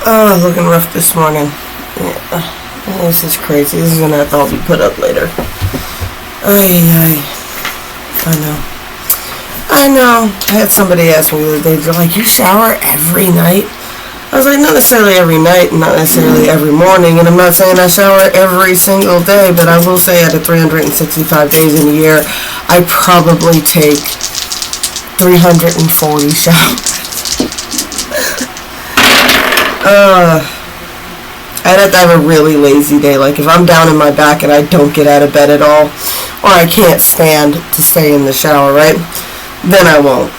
Oh, looking rough this morning. Yeah. This is crazy. This is gonna have to all be put up later. Ay. I know. I had somebody ask me the other day, they're like, you shower every night? I was like, not necessarily every night, not necessarily every morning, and I'm not saying I shower every single day, but I will say out of 365 days in a year, I probably take 340 showers. I'd have to have a really lazy day. Like if I'm down in my back and I don't get out of bed at all, or I can't stand to stay in the shower, right? Then I won't.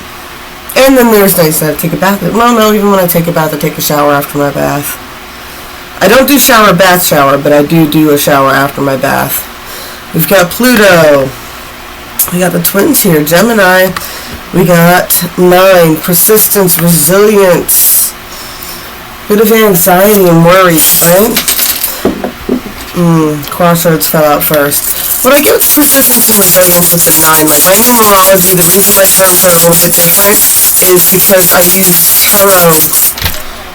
And then there's days that I take a bath. Well, no, even when I take a bath, I take a shower after my bath. I don't do bath shower, but I do a shower after my bath. We've got Pluto. We got the twins here, Gemini. We got 9, persistence, resilience. Bit of anxiety and worry, right? Crossroads fell out first. But I give persistence and resilience with the 9. Like my numerology, the reason my terms are a little bit different is because I use tarot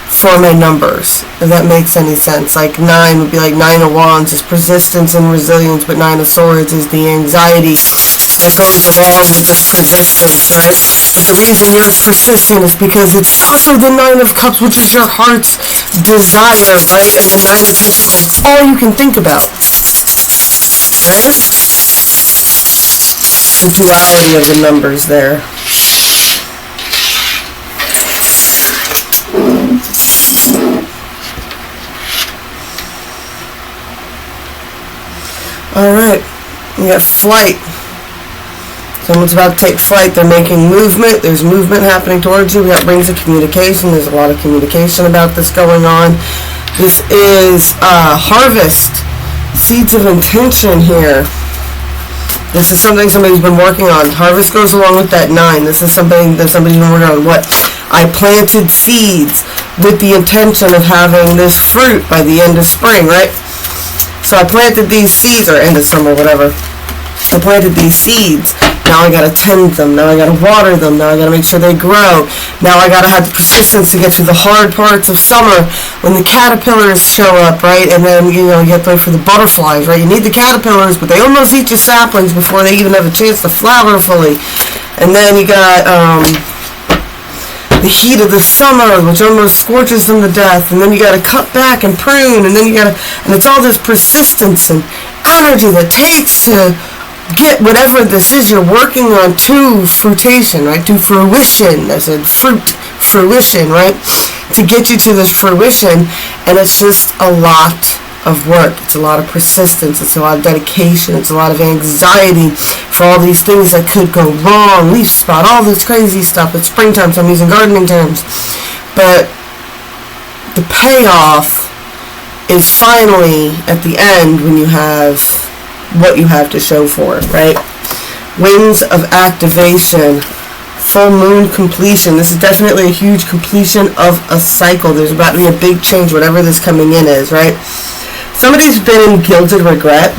for my numbers. If that makes any sense. Like 9 would be like 9 of Wands is persistence and resilience, but 9 of Swords is the anxiety that goes along with this persistence, right? But the reason yours persistent is because it's tougher than 9 of Cups, which is your heart's desire, right? And the 9 of Pentacles is all you can think about, right? The duality of the numbers there. Alright, we got flight. Someone's about to take flight. They're making movement. There's movement happening towards you. We got rings of communication. There's a lot of communication about this going on. This is harvest. Seeds of intention here. This is something somebody's been working on. Harvest goes along with that 9. This is something that somebody's been working on. What? I planted seeds with the intention of having this fruit by the end of spring, right? So I planted these seeds, or end of summer, whatever. I planted these seeds. Now I gotta tend them. Now I gotta water them. Now I gotta make sure they grow. Now I gotta have the persistence to get through the hard parts of summer when the caterpillars show up, right? And then, you have to wait for the butterflies, right? You need the caterpillars, but they almost eat your saplings before they even have a chance to flower fully. And then you got, the heat of the summer, which almost scorches them to death, and then you gotta cut back and prune, and then and it's all this persistence and energy that takes to get whatever this is you're working on to fruition, right? To fruition. I said fruition, right? To get you to this fruition, and it's just a lot of work. It's a lot of persistence. It's a lot of dedication. It's a lot of anxiety for all these things that could go wrong. Leaf spot, all this crazy stuff. It's springtime, so I'm using gardening terms. But the payoff is finally at the end when you have what you have to show for it, right? Wings of activation. Full moon completion. This is definitely a huge completion of a cycle. There's about to be a big change, whatever this coming in is, right? Somebody's been in gilded regret.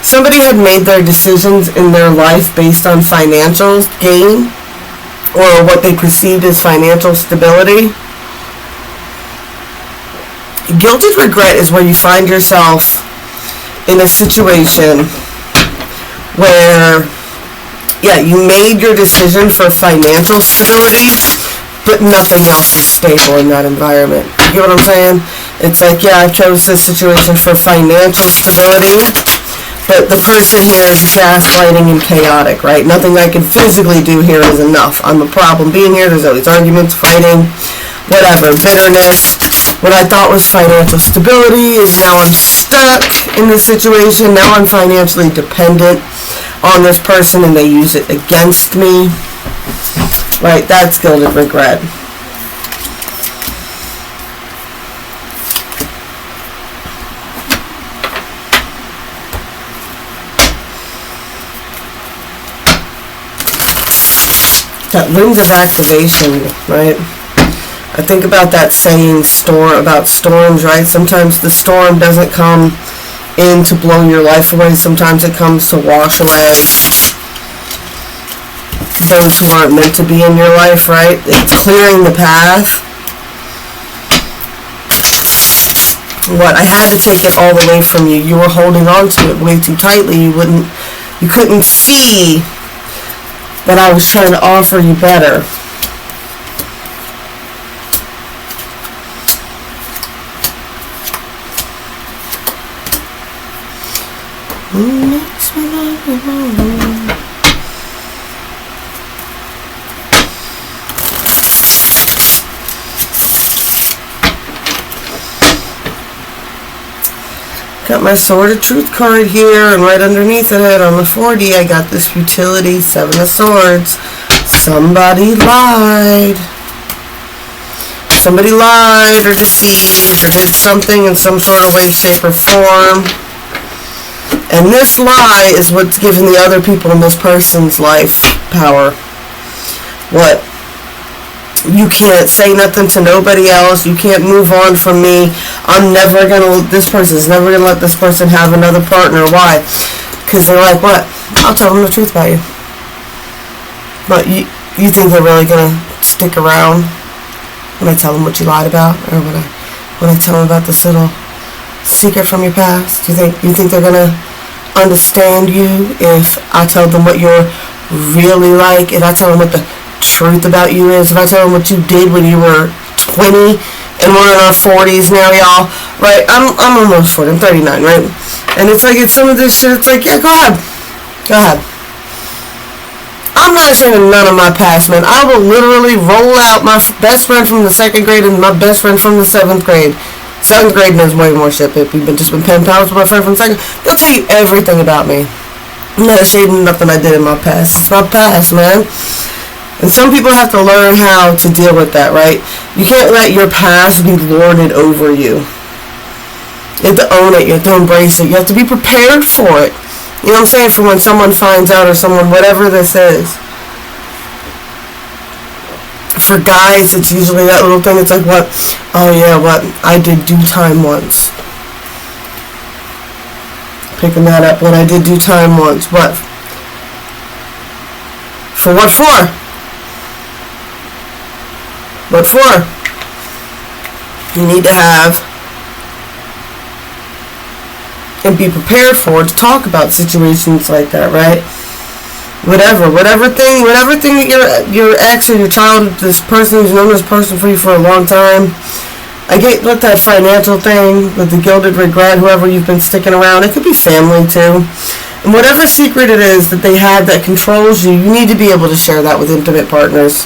Somebody had made their decisions in their life based on financial gain or what they perceived as financial stability. Gilded regret is where you find yourself in a situation where, you made your decision for financial stability, but nothing else is stable in that environment. You get what I'm saying? It's like, I chose this situation for financial stability, but the person here is gaslighting and chaotic, right? Nothing I can physically do here is enough. I'm a problem being here. There's always arguments, fighting, whatever, bitterness. What I thought was financial stability is now I'm stuck in this situation. Now I'm financially dependent on this person and they use it against me. Right, that's gilded regret. That wings of activation, right? I think about that saying about storms, right? Sometimes the storm doesn't come in to blow your life away. Sometimes it comes to wash away those who aren't meant to be in your life, right? It's clearing the path What? I had to take it all away from you. You were holding on to it way too tightly. You couldn't see that I was trying to offer you better. Got my Sword of Truth card here, and right underneath it on the 40, I got this Futility, 7 of Swords. Somebody lied. Somebody lied or deceived or did something in some sort of way, shape, or form. And this lie is what's giving the other people in this person's life power. What? You can't say nothing to nobody else. You can't move on from me. This person's never going to let this person have another partner. Why? Because they're like, what? I'll tell them the truth about you. But you think they're really going to stick around when I tell them what you lied about? Or when I tell them about this little secret from your past? You think they're going to understand you if I tell them what you're really like? If I tell them what the truth about you is, if I tell them what you did when you were 20 and we're in our 40s now, y'all, right? I'm almost 40, I'm 39, right? And it's some of this shit, it's like, yeah, go ahead. I'm not ashamed of none of my past, man. I will literally roll out my best friend from the 2nd grade and my best friend from the 7th grade. 7th grade knows way more shit, but we've just been pen pals with my friend from 2nd. They'll tell you everything about me. I'm not ashamed of nothing I did in my past. It's my past, man. And some people have to learn how to deal with that, right? You can't let your past be lorded over you. You have to own it. You have to embrace it. You have to be prepared for it. You know what I'm saying? For when someone finds out, or someone, whatever this is. For guys, it's usually that little thing. It's like, what? Oh, yeah, what? I did do time once. Picking that up. When I did do time once. What? For what for? What for? You need to have and be prepared for to talk about situations like that, right? Whatever thing that your ex or your child, this person who's known this person for you for a long time. I get with that financial thing, with the gilded regret, whoever you've been sticking around. It could be family too. And whatever secret it is that they have that controls you, you need to be able to share that with intimate partners.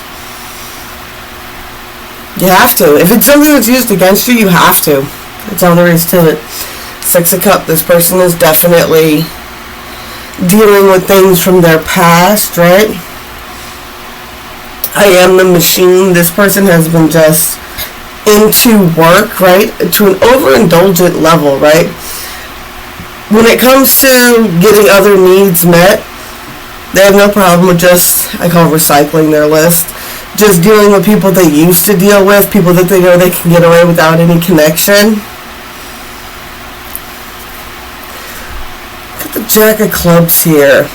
You have to. If it's something that's used against you, you have to. That's all there is to it. 6 of Cups. This person is definitely dealing with things from their past, right? I am the machine. This person has been just into work, right? To an overindulgent level, right? When it comes to getting other needs met, they have no problem with just, I call it recycling their list. Just dealing with people they used to deal with, people that they know they can get away without any connection. Got the Jack of Clubs here.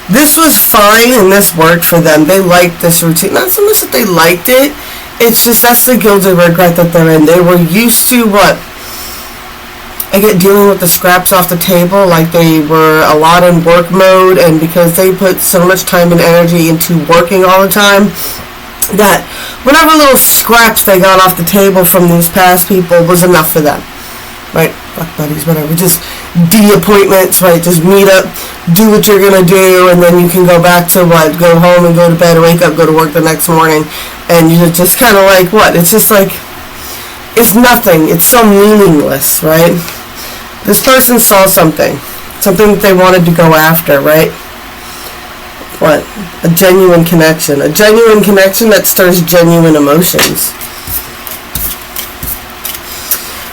This was fine and this worked for them. They liked this routine. Not so much that they liked it, it's just that's the gilded regret that they're in. They were used to what? I get dealing with the scraps off the table, like they were a lot in work mode, and because they put so much time and energy into working all the time, that whatever little scraps they got off the table from these past people was enough for them, right? Fuck buddies, whatever, just appointments, right? Just meet up, do what you're gonna do, and then you can go back to what? Go home and go to bed, wake up, go to work the next morning, and you're just kind of like, what? It's just like, it's nothing, it's so meaningless, right? This person saw something that they wanted to go after, right? What? A genuine connection. A genuine connection that stirs genuine emotions.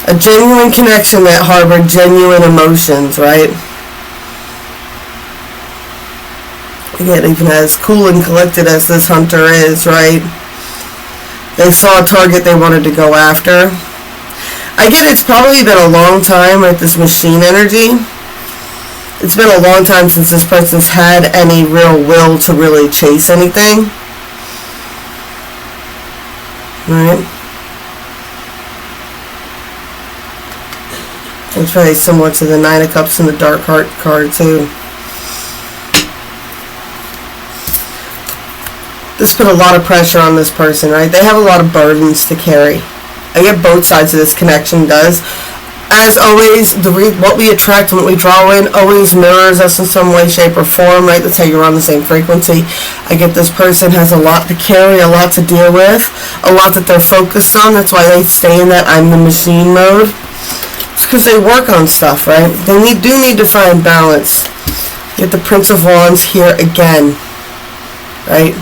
A genuine connection that harbored genuine emotions, right? Again, even as cool and collected as this hunter is, right? They saw a target they wanted to go after. I get it's probably been a long time with this machine energy. It's been a long time since this person's had any real will to really chase anything. Right? It's very similar to the Nine of Cups and the Dark Heart card too. This put a lot of pressure on this person, right? They have a lot of burdens to carry. I get both sides of this connection does. As always, what we attract and what we draw in always mirrors us in some way, shape, or form, right? That's how you're on the same frequency. I get this person has a lot to carry, a lot to deal with, a lot that they're focused on. That's why they stay in that I'm the machine mode. It's because they work on stuff, right? They do need to find balance. Get the Prince of Wands here again, right?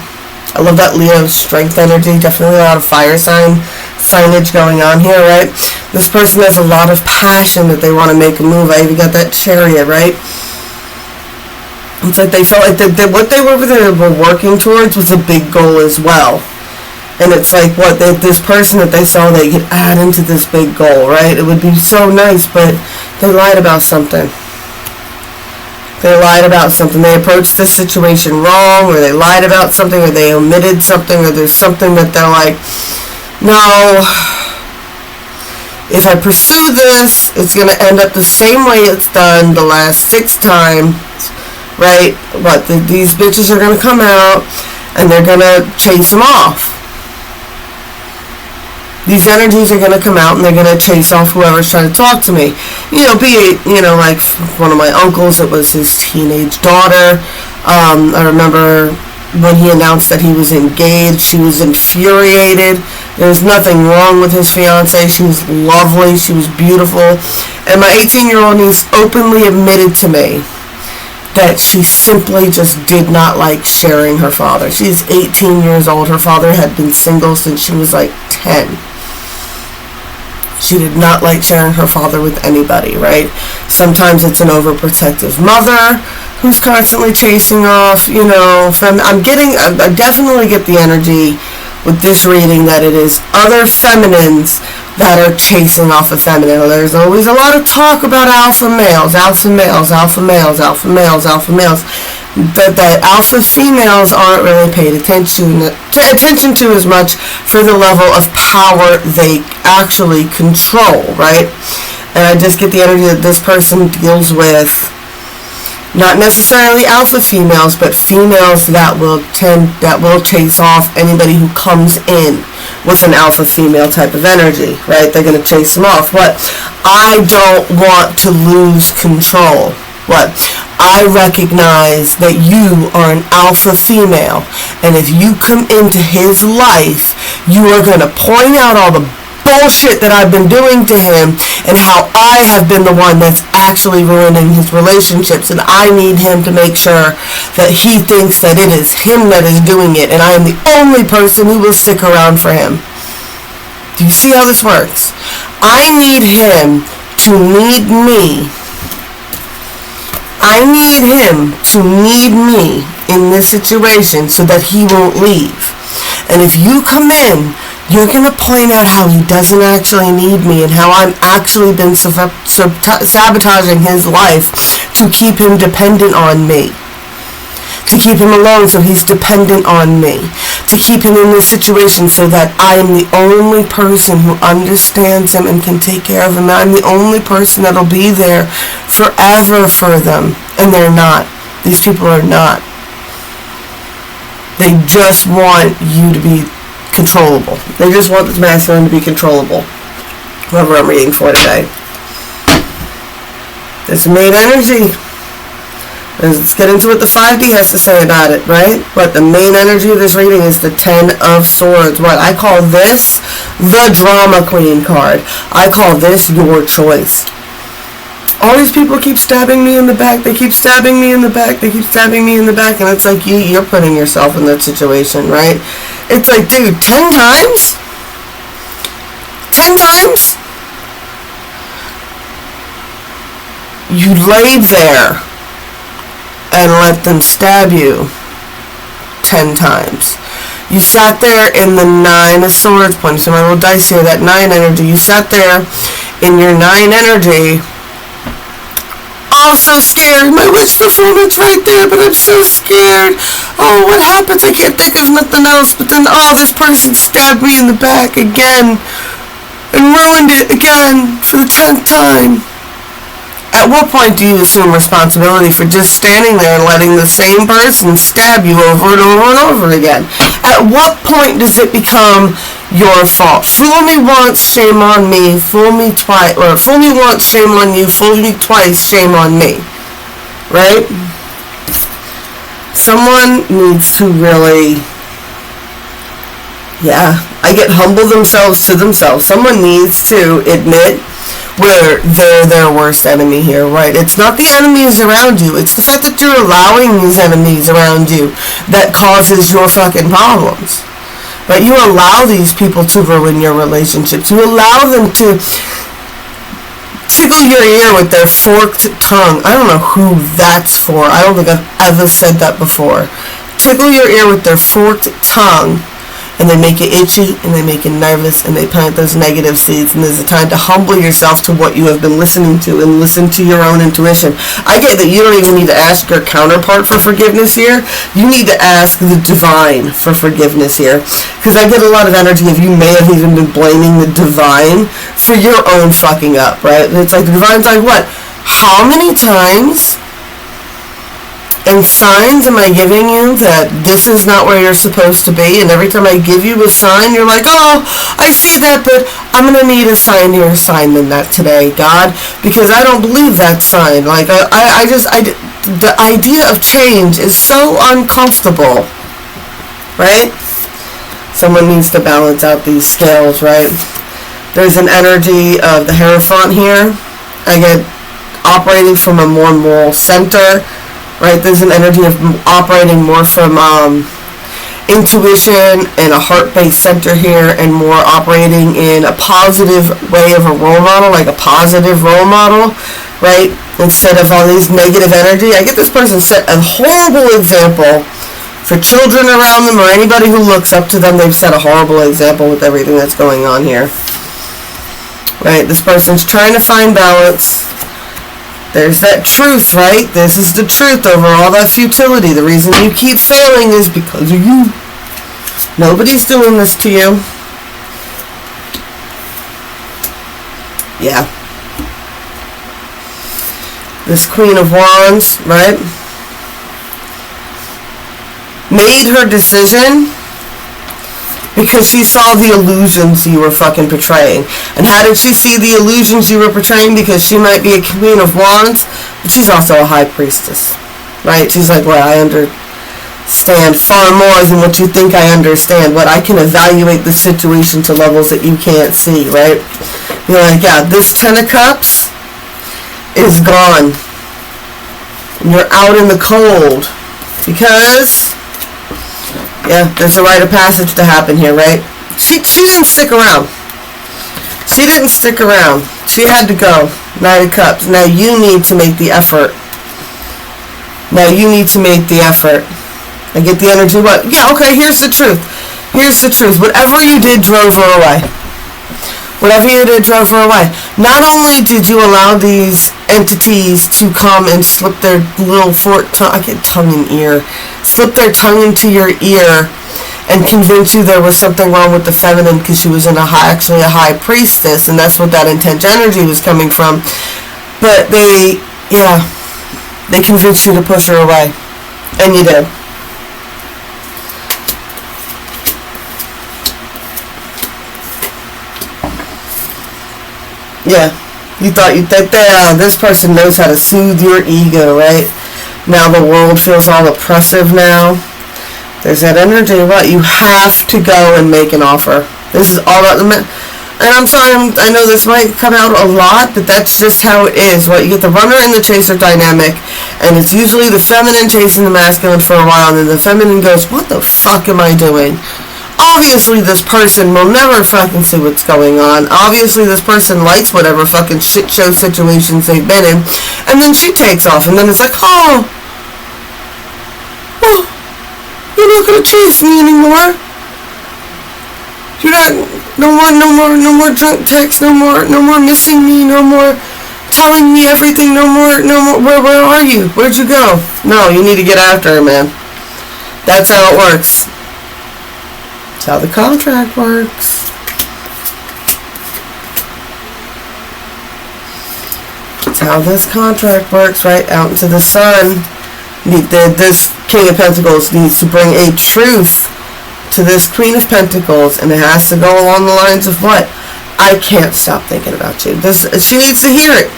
I love that Leo strength energy. Definitely a lot of fire signage going on here, right? This person has a lot of passion that they want to make a move. I even got that Chariot, right? It's like they felt like what they were working towards was a big goal as well. And it's like this person that they saw they could add into this big goal, right? It would be so nice, but they lied about something. They lied about something. They approached this situation wrong, or they lied about something, or they omitted something, or there's something that they're like, no, if I pursue this, it's going to end up the same way it's done the last 6 times, right? But these bitches are going to come out, and they're going to chase them off. These energies are going to come out and they're going to chase off whoever's trying to talk to me. Like one of my uncles, it was his teenage daughter. I remember when he announced that he was engaged, she was infuriated. There was nothing wrong with his fiancée. She was lovely. She was beautiful. And my 18-year-old niece openly admitted to me that she simply just did not like sharing her father. She's 18 years old. Her father had been single since she was like 10. She did not like sharing her father with anybody, right? Sometimes it's an overprotective mother who's constantly chasing off, I definitely get the energy with this reading that it is other feminines that are chasing off a feminine. There's always a lot of talk about alpha males, alpha males, alpha males, alpha males, alpha males. But the alpha females aren't really paid attention to as much for the level of power they actually control, right? And I just get the energy that this person deals with not necessarily alpha females, but females that will chase off anybody who comes in with an alpha female type of energy, right? They're going to chase them off. What? I don't want to lose control. What? I recognize that you are an alpha female, and if you come into his life, you are going to point out all the bullshit that I've been doing to him and how I have been the one that's actually ruining his relationships, and I need him to make sure that he thinks that it is him that is doing it, and I am the only person who will stick around for him. Do you see how this works? I need him to need me. I need him to need me in this situation so that he won't leave. And if you come in, you're going to point out how he doesn't actually need me and how I'm actually been sabotaging his life to keep him dependent on me. To keep him alone so he's dependent on me. To keep him in this situation so that I am the only person who understands him and can take care of him. I'm the only person that'll be there forever for them. And they're not. These people are not. They just want you to be controllable. They just want this masculine to be controllable. Whoever I'm reading for today. It's main energy. Let's get into what the 5D has to say about it, right? But the main energy of this reading is the 10 of Swords. What? I call this the Drama Queen card. I call this your choice. All these people keep stabbing me in the back. They keep stabbing me in the back. They keep stabbing me in the back. And it's like you're putting yourself in that situation, right? It's like, dude, 10 times? 10 times? You laid there and let them stab you 10 times. You sat there in the 9 of Swords, pointing to my little dice here, that 9 energy. You sat there in your 9 energy. Oh, I'm so scared. My wish fulfillment's right there, but I'm so scared. Oh, what happens? I can't think of nothing else. But then, this person stabbed me in the back again and ruined it again for the 10th time. At what point do you assume responsibility for just standing there and letting the same person stab you over and over and over again? At what point does it become your fault? Fool me once, shame on me. Fool me twice, or fool me once, shame on you. Fool me twice, shame on me. Right? Someone needs to really, I get humble themselves to themselves. Someone needs to admit where they're their worst enemy here, right? It's not the enemies around you. It's the fact that you're allowing these enemies around you that causes your fucking problems. Right? You allow these people to ruin your relationships. You allow them to tickle your ear with their forked tongue. I don't know who that's for. I don't think I've ever said that before. Tickle your ear with their forked tongue, and they make you itchy, and they make you nervous, and they plant those negative seeds, and there's a time to humble yourself to what you have been listening to, and listen to your own intuition. I get that you don't even need to ask your counterpart for forgiveness here. You need to ask the divine for forgiveness here, because I get a lot of energy of you may have even been blaming the divine for your own fucking up, right? And it's like the divine's like, what? How many times and signs am I giving you that this is not where you're supposed to be? And every time I give you a sign, you're like, oh, I see that, but I'm going to need a sign here, sign in that today, God, because I don't believe that sign. Like, the idea of change is so uncomfortable, right? Someone needs to balance out these scales, right? There's an energy of the Hierophant here. I get operating from a more moral center. Right, there's an energy of operating more from intuition and a heart-based center here, and more operating in a positive way of a role model, like a positive role model, right? Instead of all these negative energy. I get this person set a horrible example for children around them or anybody who looks up to them. They've set a horrible example with everything that's going on here. Right, this person's trying to find balance. There's that truth, right? This is the truth over all that futility. The reason you keep failing is because of you. Nobody's doing this to you. Yeah. This Queen of Wands, right? Made her decision because she saw the illusions you were fucking portraying. And how did she see the illusions you were portraying? Because she might be a Queen of Wands, but she's also a High Priestess, right? She's like, well, I understand far more than what you think I understand. But I can evaluate the situation to levels that you can't see, right? You're like, yeah, this Ten of Cups is gone. And you're out in the cold. Because yeah, there's a rite of passage to happen here, right? She didn't stick around. She didn't stick around. She had to go. Knight of Cups. Now you need to make the effort. Now you need to make the effort. I get the energy. What? Yeah, okay, here's the truth. Here's the truth. Whatever you did drove her away. Whatever you did drove her away. Not only did you allow these entities to come and slip their little forked tongue, I get tongue in ear, slip their tongue into your ear and convince you there was something wrong with the feminine because she was actually a High Priestess, and that's what that intense energy was coming from. But they convinced you to push her away. And you did. Yeah, you thought this person knows how to soothe your ego, right? Now the world feels all oppressive now. There's that energy. What? You have to go and make an offer. This is all about the men. And I'm sorry, I know this might come out a lot, but that's just how it is. What? You get the runner and the chaser dynamic, and it's usually the feminine chasing the masculine for a while, and then the feminine goes, what the fuck am I doing? Obviously, this person will never fucking see what's going on. Obviously, this person likes whatever fucking shit show situations they've been in. And then she takes off, and then it's like, oh, you're not gonna chase me anymore. You're not, no more drunk texts, no more missing me, no more telling me everything, no more, where are you? Where'd you go? No, you need to get after her, man. That's how it works. That's how the contract works. That's how this contract works, right? Out into the sun. This King of Pentacles needs to bring a truth to this Queen of Pentacles, and it has to go along the lines of what? I can't stop thinking about you. She needs to hear it.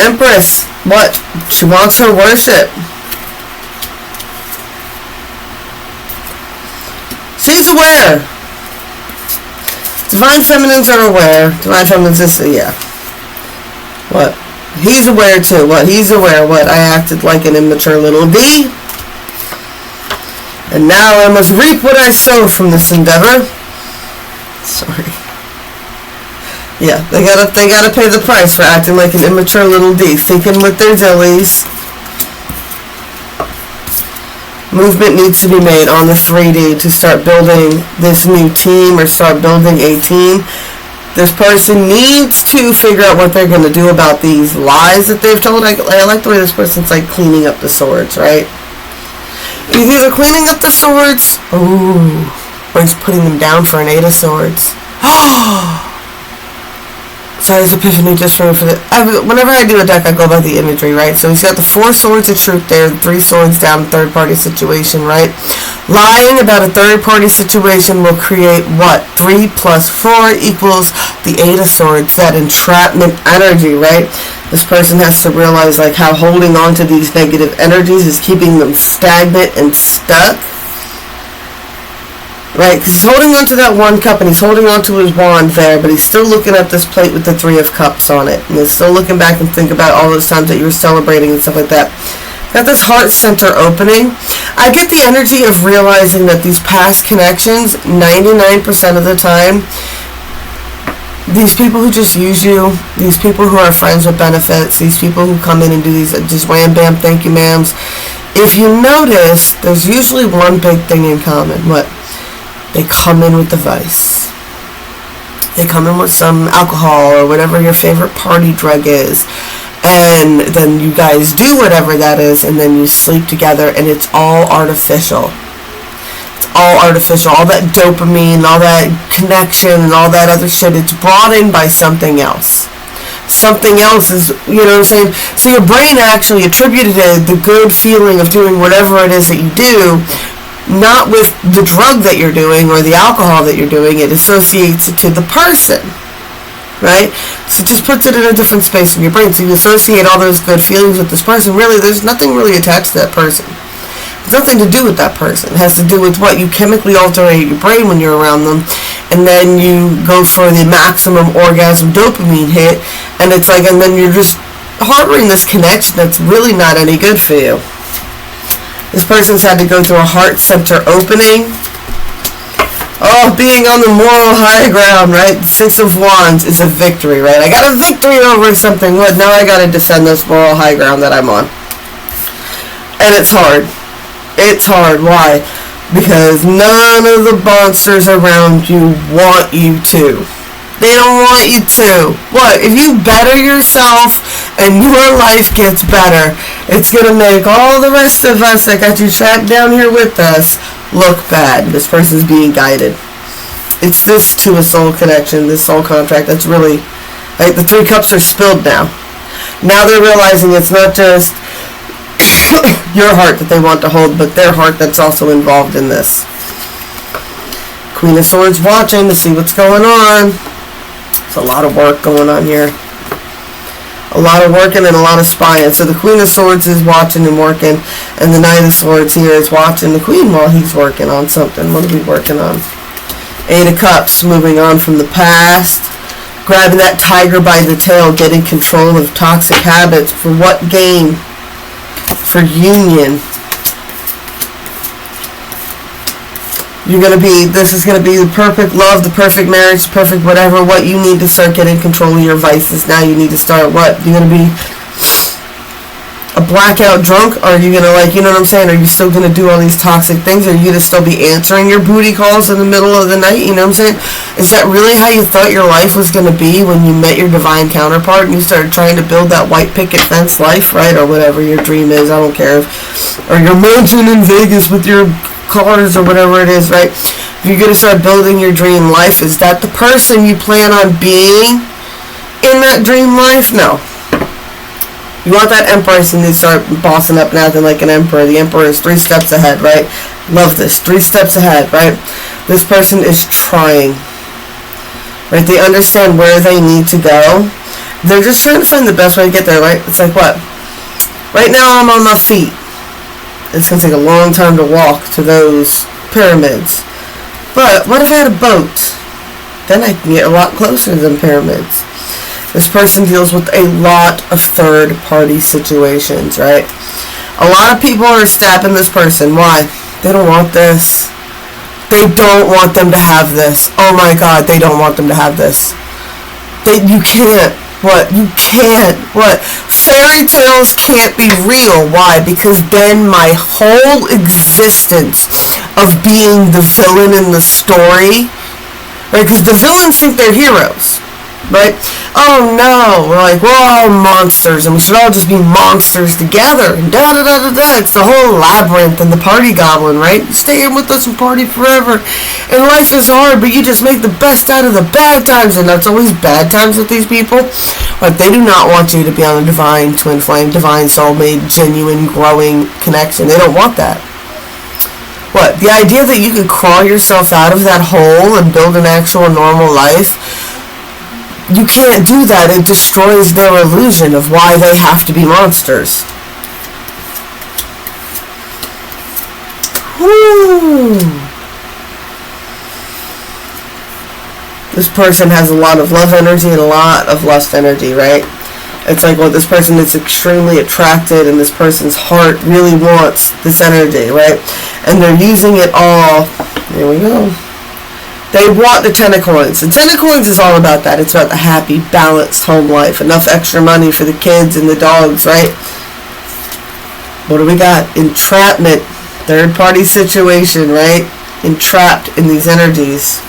Empress, what? She wants her worship. She's aware. Divine Feminines are aware. Divine Feminines is, yeah. What? He's aware too. What? He's aware. What? I acted like an immature little D. And now I must reap what I sow from this endeavor. Sorry. Yeah, they gotta pay the price for acting like an immature little D, thinking with their dillies. Movement needs to be made on the 3D to start building this new team or start building a team. This person needs to figure out what they're going to do about these lies that they've told. I like the way this person's like cleaning up the swords, right? He's either cleaning up the swords, or he's putting them down for an 8 of Swords. Sorry, his epiphany just for the... whenever I do a deck, I go by the imagery, right? So he's got the 4 swords of truth there, the 3 swords down, third-party situation, right? Lying about a third-party situation will create what? 3 plus 4 equals the 8 of Swords, that entrapment energy, right? This person has to realize like how holding on to these negative energies is keeping them stagnant and stuck. Right, because he's holding on to that 1 cup and he's holding on to his wand there, but he's still looking at this plate with the 3 of cups on it. And he's still looking back and think about all those times that you were celebrating and stuff like that. Got this heart center opening. I get the energy of realizing that these past connections, 99% of the time, these people who just use you, these people who are friends with benefits, these people who come in and do these just wham bam thank you ma'ams, if you notice, there's usually one big thing in common. What? They come in with the vice. They come in with some alcohol or whatever your favorite party drug is. And then you guys do whatever that is, and then you sleep together, and it's all artificial. It's all artificial. All that dopamine, all that connection, and all that other shit, it's brought in by something else. Something else is, you know what I'm saying? So your brain actually attributed the good feeling of doing whatever it is that you do, not with the drug that you're doing or the alcohol that you're doing. It associates it to the person, right? So it just puts it in a different space in your brain. So you associate all those good feelings with this person. Really, there's nothing really attached to that person. It's nothing to do with that person. It has to do with what you chemically alter your brain when you're around them, and then you go for the maximum orgasm dopamine hit, and it's like, and then you're just harboring this connection that's really not any good for you. This person's had to go through a heart center opening. Oh, being on the moral high ground, right? 6 of Wands is a victory, right? I got a victory over something. What? Now I got to descend this moral high ground that I'm on. And it's hard. It's hard. Why? Because none of the monsters around you want you to. They don't want you to. What? If you better yourself and your life gets better, it's going to make all the rest of us that got you trapped down here with us look bad. This person's being guided. It's this to a soul connection, this soul contract. That's really, like, the 3 cups are spilled now. Now they're realizing it's not just your heart that they want to hold, but their heart that's also involved in this. Queen of Swords watching to see what's going on. There's a lot of work going on here. A lot of working and a lot of spying. So the Queen of Swords is watching and working, and the Knight of Swords here is watching the Queen while he's working on something. What are we working on? 8 of Cups, moving on from the past. Grabbing that tiger by the tail, getting control of toxic habits. For what gain? For union. This is going to be the perfect love, the perfect marriage, perfect whatever. What you need to start getting control of your vices. Now you need to start what? You're going to be a blackout drunk? Or are you going to, like, you know what I'm saying? Are you still going to do all these toxic things? Are you going to still be answering your booty calls in the middle of the night? You know what I'm saying? Is that really how you thought your life was going to be when you met your divine counterpart and you started trying to build that white picket fence life, right? Or whatever your dream is. I don't care. Or your mansion in Vegas with your cars or whatever it is, right? If you're going to start building your dream life, is that the person you plan on being in that dream life? No. You want that empress and they start bossing up and acting like an emperor. The emperor is 3 steps ahead, right? Love this. 3 steps ahead, right? This person is trying. Right? They understand where they need to go. They're just trying to find the best way to get there, right? It's like what? Right now I'm on my feet. It's going to take a long time to walk to those pyramids. But what if I had a boat? Then I can get a lot closer than pyramids. This person deals with a lot of third-party situations, right? A lot of people are stabbing this person. Why? They don't want this. They don't want them to have this. Oh my God, they don't want them to have this. You can't. What? You can't. What? Fairy tales can't be real. Why? Because then my whole existence of being the villain in the story, right? Because the villains think they're heroes, right? Oh no, we're like, we're all monsters and we should all just be monsters together and da-da-da-da-da. It's the whole labyrinth and the party goblin, right? Stay in with us and party forever. And life is hard, but you just make the best out of the bad times, and that's always bad times with these people. But they do not want you to be on a divine, twin flame, divine soulmate, genuine, growing connection. They don't want that. What? The idea that you could crawl yourself out of that hole and build an actual normal life, you can't do that. It destroys their illusion of why they have to be monsters. Woo. This person has a lot of love energy and a lot of lust energy, right? It's like, well, this person is extremely attracted and this person's heart really wants this energy, right? And they're using it all. There we go. They want the 10 of coins. The 10 of coins is all about that. It's about the happy, balanced home life. Enough extra money for the kids and the dogs, right? What do we got? Entrapment. Third party situation, right? Entrapped in these energies.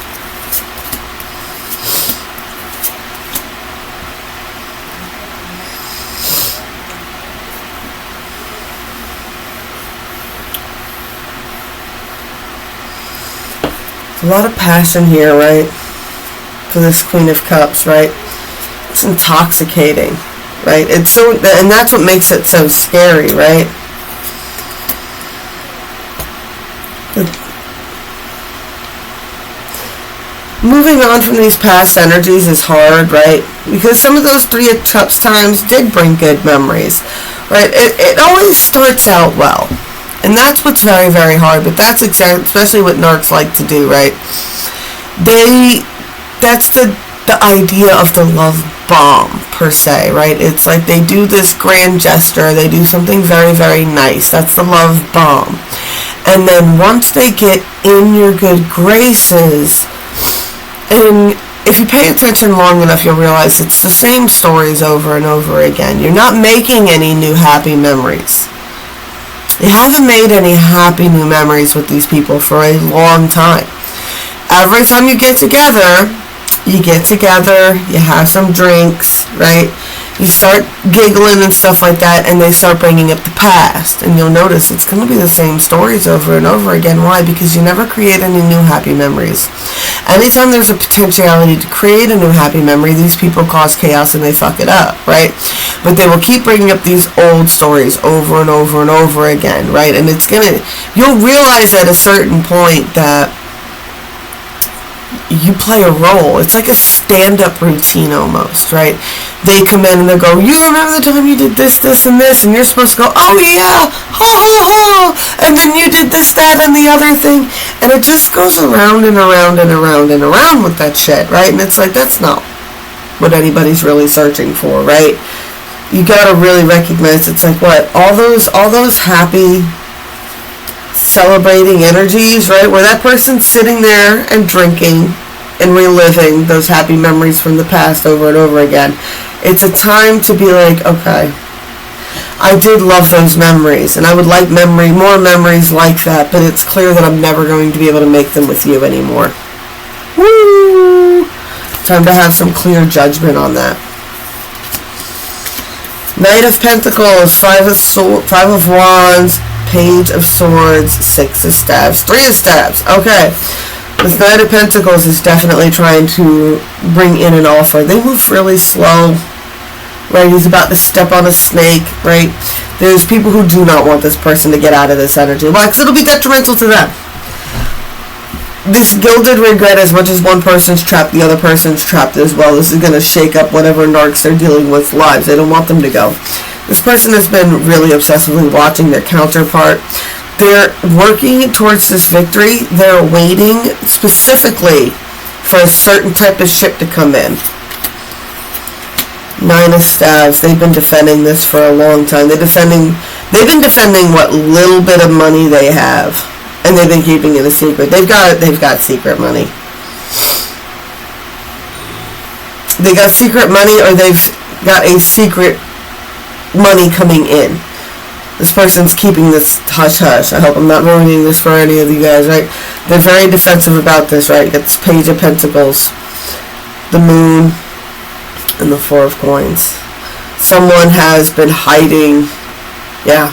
A lot of passion here, right? For this Queen of Cups, right? It's intoxicating, right? It's so, and that's what makes it so scary, right? Moving on from these past energies is hard, right? Because some of those 3 of Cups times did bring good memories, right? It always starts out well. And that's what's very, very hard. But that's especially what narcs like to do, right? That's the idea of the love bomb, per se, right? It's like they do this grand gesture. They do something very, very nice. That's the love bomb. And then once they get in your good graces, and if you pay attention long enough, you'll realize it's the same stories over and over again. You're not making any new happy memories. You haven't made any happy new memories with these people for a long time. Every time you get together, you have some drinks, right? You start giggling and stuff like that, and they start bringing up the past. And you'll notice it's going to be the same stories over and over again. Why? Because you never create any new happy memories. Anytime there's a potentiality to create a new happy memory, these people cause chaos and they fuck it up, right? But they will keep bringing up these old stories over and over and over again, right? And you'll realize at a certain point that you play a role. It's like a stand-up routine almost, right? They come in and they go, you remember the time you did this, this, and this, and you're supposed to go, oh yeah, ha ha ha, and then you did this, that, and the other thing, and it just goes around and around and around and around with that shit, right? And it's like, that's not what anybody's really searching for, right? You gotta really recognize it's like what? All those happy celebrating energies, right? Where that person's sitting there and drinking and reliving those happy memories from the past over and over again. It's a time to be like, okay, I did love those memories and I would like more memories like that, but it's clear that I'm never going to be able to make them with you anymore. Woo! Time to have some clear judgment on that. Knight of Pentacles, 5 of Wands, Page of Swords, 6 of Staves, 3 of Staves. Okay. This Knight of Pentacles is definitely trying to bring in an offer. They move really slow, right? He's about to step on a snake, right? There's people who do not want this person to get out of this energy. Why? Because it'll be detrimental to them. This gilded regret, as much as one person's trapped, the other person's trapped as well. This is going to shake up whatever narcs they're dealing with lives. They don't want them to go. This person has been really obsessively watching their counterpart. They're working towards this victory. They're waiting specifically for a certain type of ship to come in. Nine of Staves. They've been defending this for a long time. They've been defending what little bit of money they have, and they've been keeping it a secret. They've got secret money. They got secret money, or they've got a secret money coming in. This person's keeping this hush-hush. I hope I'm not ruining this for any of you guys, right? They're very defensive about this, right? It's Page of Pentacles, the Moon, and the Four of Coins. Someone has been hiding, yeah.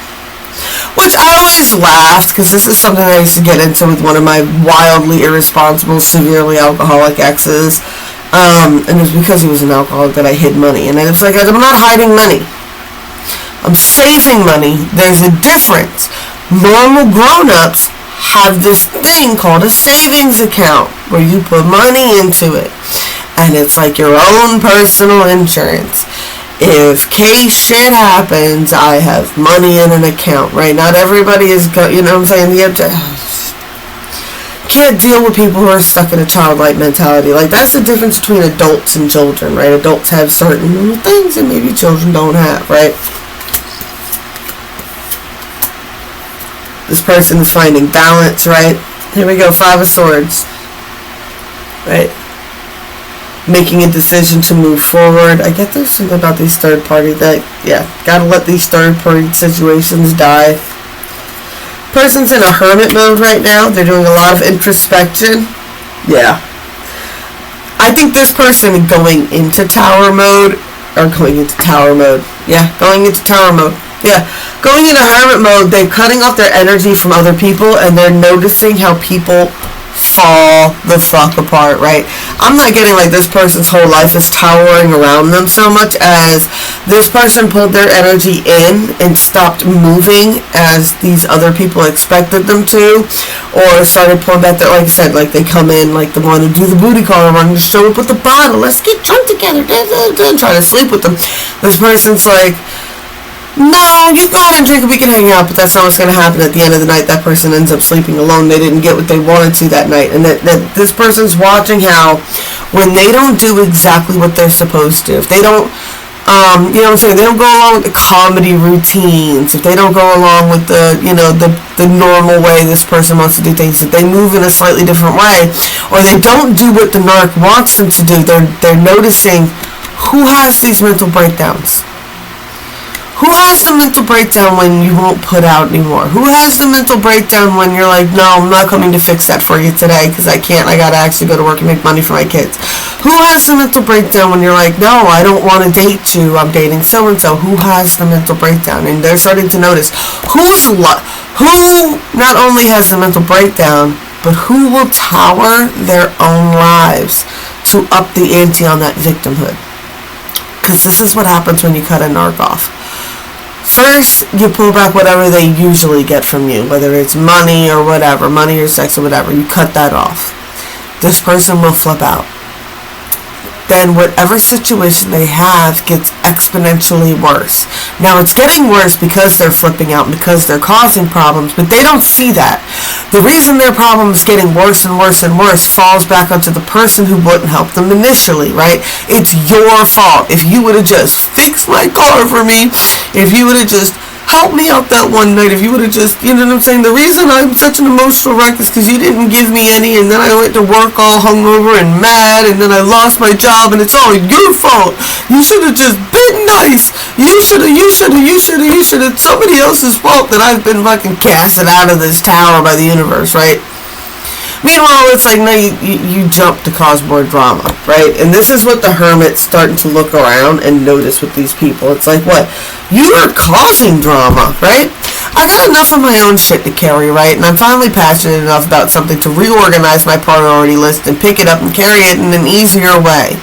Which I always laughed, because this is something I used to get into with one of my wildly irresponsible, severely alcoholic exes. And it was because he was an alcoholic that I hid money. And I was like, I'm not hiding money. I'm saving money. There's a difference. Normal grown-ups have this thing called a savings account where you put money into it. And it's like your own personal insurance. If case shit happens, I have money in an account, right? Not everybody is, you know what I'm saying? You can't deal with people who are stuck in a childlike mentality. Like, that's the difference between adults and children, right? Adults have certain things and maybe children don't have, right? This person is finding balance, right? Here we go, Five of Swords, right? Making a decision to move forward. I get there's something about these third party that, yeah, gotta let these third party situations die. Person's in a hermit mode right now. They're doing a lot of introspection. Yeah. I think this person going into tower mode, yeah, going into tower mode. Yeah, going into hermit mode, they're cutting off their energy from other people, and they're noticing how people fall the fuck apart, right? I'm not getting like this person's whole life is towering around them so much as this person pulled their energy in and stopped moving as these other people expected them to, or started pulling back their, like I said, like they come in like the one to do the booty call, run to show up with the bottle, let's get drunk together, try to sleep with them. This person's like, no, you go ahead and drink and we can hang out, but that's not what's going to happen. At the end of the night, that person ends up sleeping alone. They didn't get what they wanted to that night. And that this person's watching how when they don't do exactly what they're supposed to, if they don't, you know what I'm saying, they don't go along with the comedy routines, if they don't go along with the, you know, the normal way this person wants to do things, if they move in a slightly different way, or they don't do what the narc wants them to do, they're noticing who has these mental breakdowns. Who has the mental breakdown when you won't put out anymore? Who has the mental breakdown when you're like, no, I'm not coming to fix that for you today because I can't. I got to actually go to work and make money for my kids. Who has the mental breakdown when you're like, no, I don't want to date you. I'm dating so-and-so. Who has the mental breakdown? And they're starting to notice who not only has the mental breakdown, but who will tower their own lives to up the ante on that victimhood. Because this is what happens when you cut a narc off. First, you pull back whatever they usually get from you, whether it's money or whatever, money or sex or whatever, you cut that off. This person will flip out. Then whatever situation they have gets exponentially worse. Now it's getting worse because they're flipping out and because they're causing problems, but they don't see that. The reason their problem is getting worse and worse and worse falls back onto the person who wouldn't help them initially, right? It's your fault. If you would have just fixed my car for me, if you would have just helped me out that one night, if you would have just, you know what I'm saying? The reason I'm such an emotional wreck is because you didn't give me any, and then I went to work all hungover and mad, and then I lost my job, and it's all your fault. You should have just been nice. You should have. It's somebody else's fault that I've been fucking casted out of this tower by the universe, right? Meanwhile, it's like, no, you jump to cause more drama, right? And this is what the hermit's starting to look around and notice with these people. It's like, what? You are causing drama, right? I got enough of my own shit to carry, right? And I'm finally passionate enough about something to reorganize my priority list and pick it up and carry it in an easier way.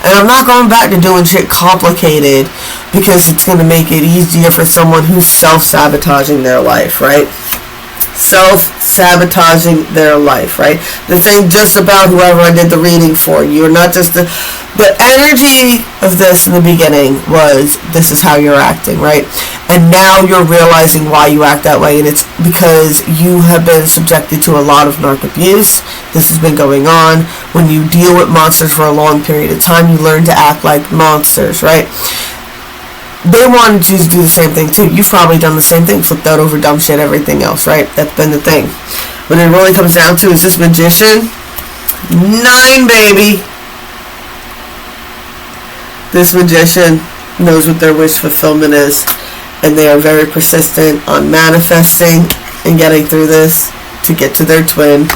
And I'm not going back to doing shit complicated because it's going to make it easier for someone who's self-sabotaging their life, right? Self-sabotaging their life, right? This ain't just about whoever I did the reading for. You're not just the energy of this in the beginning was, this is how you're acting, right? And now you're realizing why you act that way, and it's because you have been subjected to a lot of narc abuse. This has been going on. When you deal with monsters for a long period of time, you learn to act like monsters, right? They wanted you to do the same thing too. You've probably done the same thing, flipped out over dumb shit, everything else, right? That's been the thing. When it really comes down to, is this magician? 9, baby. This magician knows what their wish fulfillment is, and they are very persistent on manifesting and getting through this to get to their twin.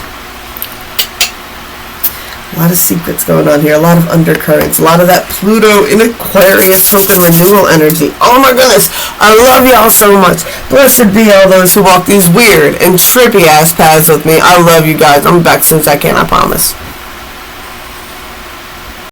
A lot of secrets going on here, a lot of undercurrents, a lot of that Pluto in Aquarius with the renewal energy. Oh my goodness, I love y'all so much. Blessed be all those who walk these weird and trippy ass paths with me. I love you guys. I'm back as soon as I can, I promise.